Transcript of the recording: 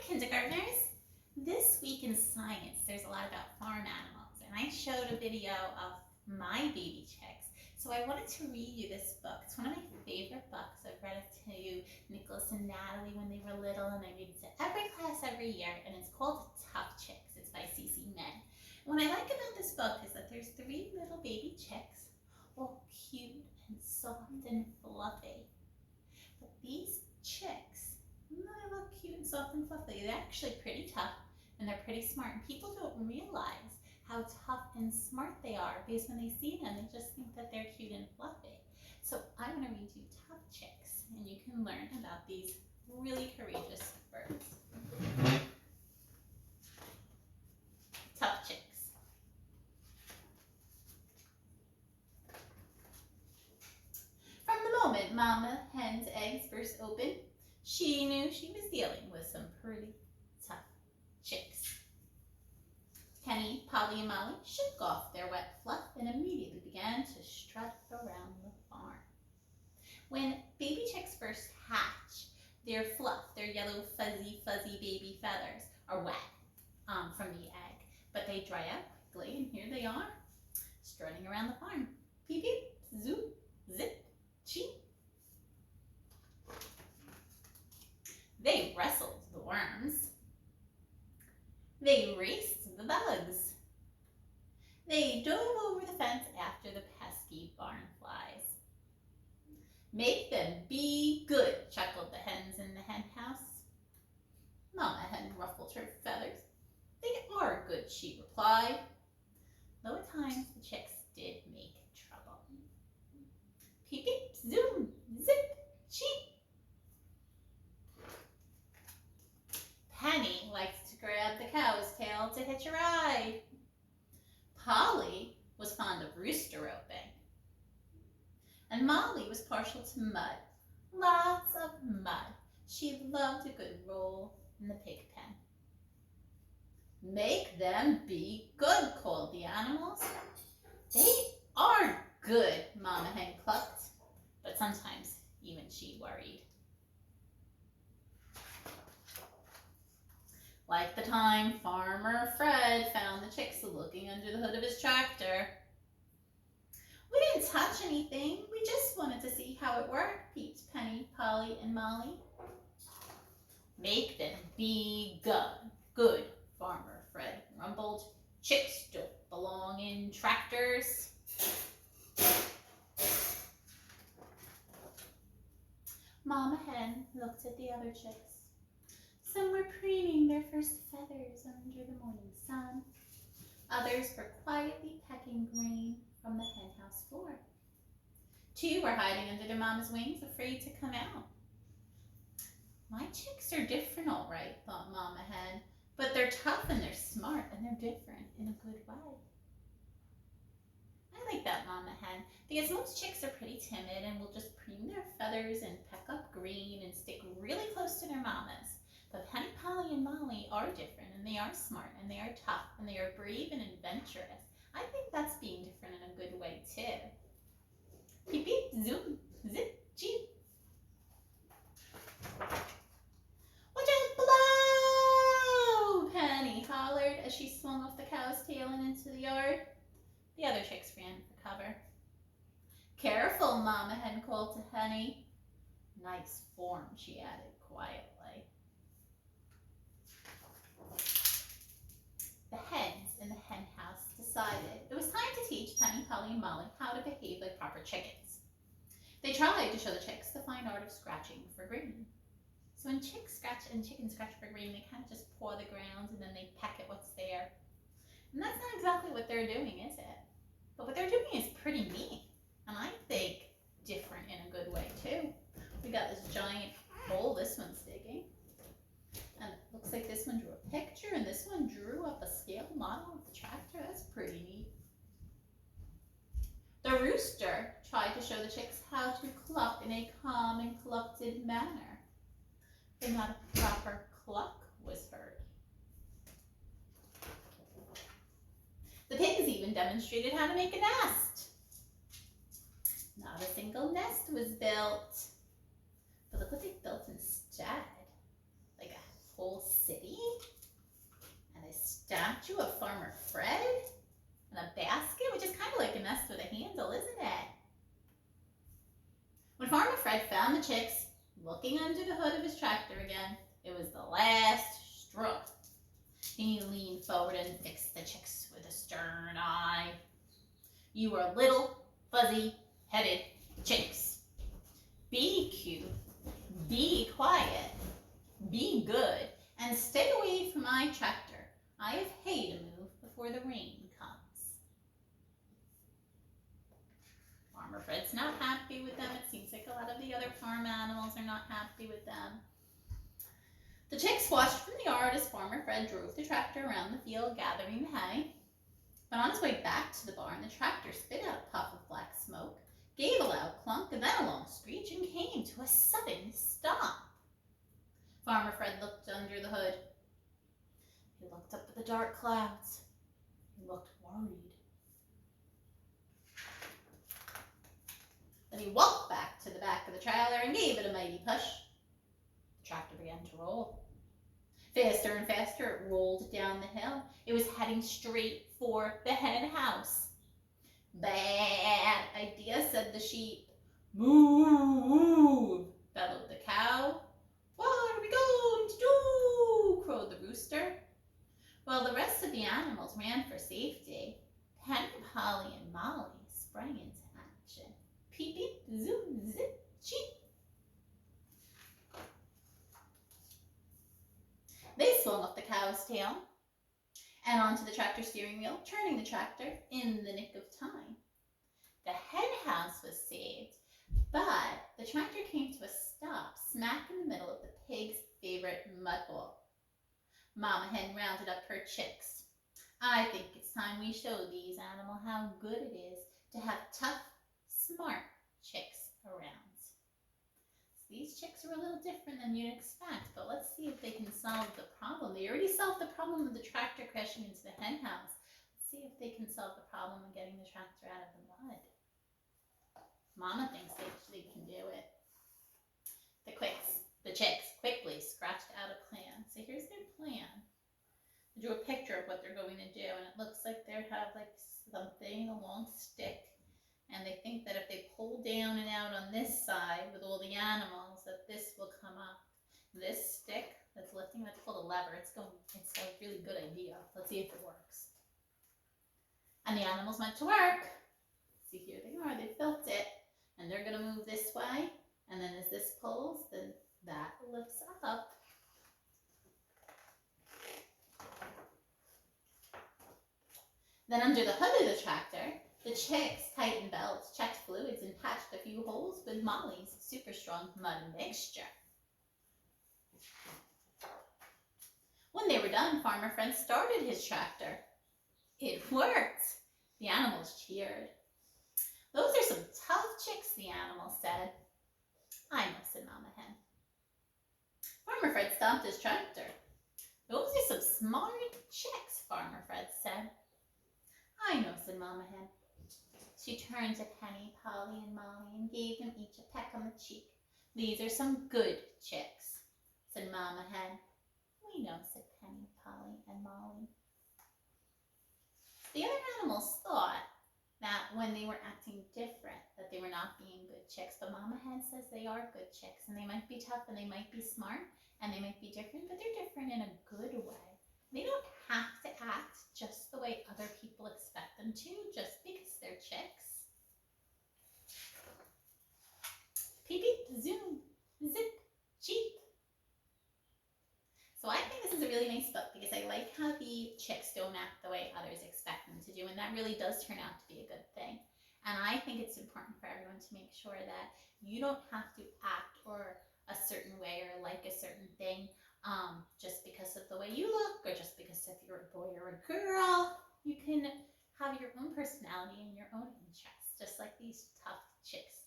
kindergartners. This week in science, there's a lot about farm animals, and I showed a video of my baby chicks. So I wanted to read you this book. It's one of my favorite books. I've read it to Nicholas and Natalie when they were little, and I read it to every class every year, and it's called Tough Chicks. It's by C.C. Menn. What I like about this book is that there's 3 little baby chicks, all cute and soft and fluffy. But these chicks, they look cute and soft and fluffy. They're actually pretty tough and they're pretty smart. And people don't realize how tough and smart they are because when they see them, they just think that they're cute and fluffy. So I'm going to read you Tough Chicks, and you can learn about these really courageous birds. Tough Chicks. From the moment Mama Hen's eggs burst open, she knew she was dealing with some pretty tough chicks. Penny, Polly, and Molly shook off their wet fluff and immediately began to strut around the farm. When baby chicks first hatch, their fluff, their yellow fuzzy baby feathers are wet from the egg, but they dry out quickly, and here they are, strutting around the farm. Peep, peep, zoop, zip, cheep. They wrestled the worms. They raced the bugs. They dove over the fence after the pesky barn flies. Make them be good, chuckled the hens in the hen house. Mama Hen ruffled her feathers. They are good, she replied, though at times the chicks did make trouble. Peep, peep, zoom, zip, cheep. Penny likes to grab the cow's tail to hitch a ride. Polly was fond of rooster roping. And Molly was partial to mud. Lots of mud. She loved a good roll in the pig pen. Make them be good, called the animals. They are good, Mama Hen clucked, but sometimes even she worried. Like the time Farmer Fred found the chicks looking under the hood of his tractor. We didn't touch anything. We just wanted to see how it worked, peeped Penny, Polly, and Molly. Make them be good, Farmer Fred rumbled. Chicks don't belong in tractors. Mama Hen looked at the other chicks. Some were preening their first feathers under the morning sun. Others were quietly pecking grain from the henhouse floor. 2 were hiding under their mama's wings, afraid to come out. My chicks are different, all right, thought Mama Hen, but they're tough and they're smart and they're different in a good way. I like that, Mama Hen, because most chicks are pretty timid and will just preen their feathers and peck up grain and stick really close to their mamas. But Penny, Polly, and Molly are different, and they are smart, and they are tough, and they are brave and adventurous. I think that's being different in a good way, too. Peep, peep, zoom, zip, cheep. Watch out below! Penny hollered as she swung off the cow's tail and into the yard. The other chicks ran for cover. Careful, Mama Hen called to Penny. Nice form, she added quietly. The hens in the hen house decided it was time to teach Penny, Polly, and Molly how to behave like proper chickens. They tried to show the chicks the fine art of scratching for grain. So when chicks scratch and chickens scratch for grain, they kind of just paw the ground and then they peck at what's there. And that's not exactly what they're doing, is it? But what they're doing is pretty neat. And I think different in a good way, too. We got this giant hole this one's digging. And it looks like this one drew a picture and this one drew up a scale model of the tractor. That's pretty neat. The rooster tried to show the chicks how to cluck in a calm and collected manner. But not a proper cluck was heard. The pigs even demonstrated how to make a nest. Not a single nest was built. But look what they built instead. Like a whole city. statue of Farmer Fred and a basket, which is kind of like a nest with a handle, isn't it? When Farmer Fred found the chicks looking under the hood of his tractor again, it was the last straw. He leaned forward and fixed the chicks with a stern eye. You are little, fuzzy-headed chicks. Be cute, be quiet, be good, and stay away from my tractor. I have hay to move before the rain comes. Farmer Fred's not happy with them. It seems like a lot of the other farm animals are not happy with them. The chicks watched from the yard as Farmer Fred drove the tractor around the field gathering the hay. But on his way back to the barn, the tractor spit out a puff of black smoke, gave a loud clunk and then a long screech, and came to a sudden stop. Farmer Fred looked under the hood. He looked up at the dark clouds. He looked worried. Then he walked back to the back of the trailer and gave it a mighty push. The tractor began to roll. Faster and faster it rolled down the hill. It was heading straight for the hen house. Bad idea, said the sheep. Moo, bellowed the cow. What are we going to do? Crowed the rooster. While the rest of the animals ran for safety, Penny, Polly, and Molly sprang into action. Peep, peep, zoom, zip, cheep. They swung up the cow's tail and onto the tractor steering wheel, turning the tractor in the nick of time. The hen house was saved, but the tractor came to a stop smack in the middle of the pig's favorite mud hole. Mama Hen rounded up her chicks. I think it's time we show these animals how good it is to have tough, smart chicks around. So these chicks are a little different than you'd expect, but let's see if they can solve the problem. They already solved the problem of the tractor crashing into the hen house. Let's see if they can solve the problem of getting the tractor out of the mud. Mama thinks they can do it. The chicks quickly scratched out a plan. So here's their plan. They drew a picture of what they're going to do, and it looks like they have like something, a long stick, and they think that if they pull down and out on this side with all the animals, that this will come up. This stick that's lifting, that's called a lever. It's a really good idea. Let's see if it works. And the animals went to work. See, here they are. They built it, and they're going to move this way. And then as this pulls, then that lifts up. Then under the hood of the tractor, the chicks tightened belts, checked fluids, and patched a few holes with Molly's super strong mud mixture. When they were done, Farmer Fred started his tractor. It worked. The animals cheered. Those are some tough chicks, the animals said. I know, said Mama Hen. Farmer Fred stopped his tractor. Those are some smart chicks, Farmer Fred said. I know, said Mama Hen. She turned to Penny, Polly, and Molly and gave them each a peck on the cheek. These are some good chicks, said Mama Hen. We know, said Penny, Polly, and Molly. The other animals thought that when they were acting different, that they were not being good chicks. But Mama Hen says they are good chicks, and they might be tough, and they might be smart, and they might be different, but they're different in a good way. They don't have to act just the way other people expect them to, just because they're chicks. Peep, peep, zoom, zip, cheep. So I think this is a really nice book because I like how the chicks don't act the way others expect them to do, and that really does turn out to be a good thing. And I think it's important for everyone to make sure that you don't have to act or a certain way or like a certain thing just because of the way you look or just because if you're a boy or a girl. You can have your own personality and your own interests, just like these tough chicks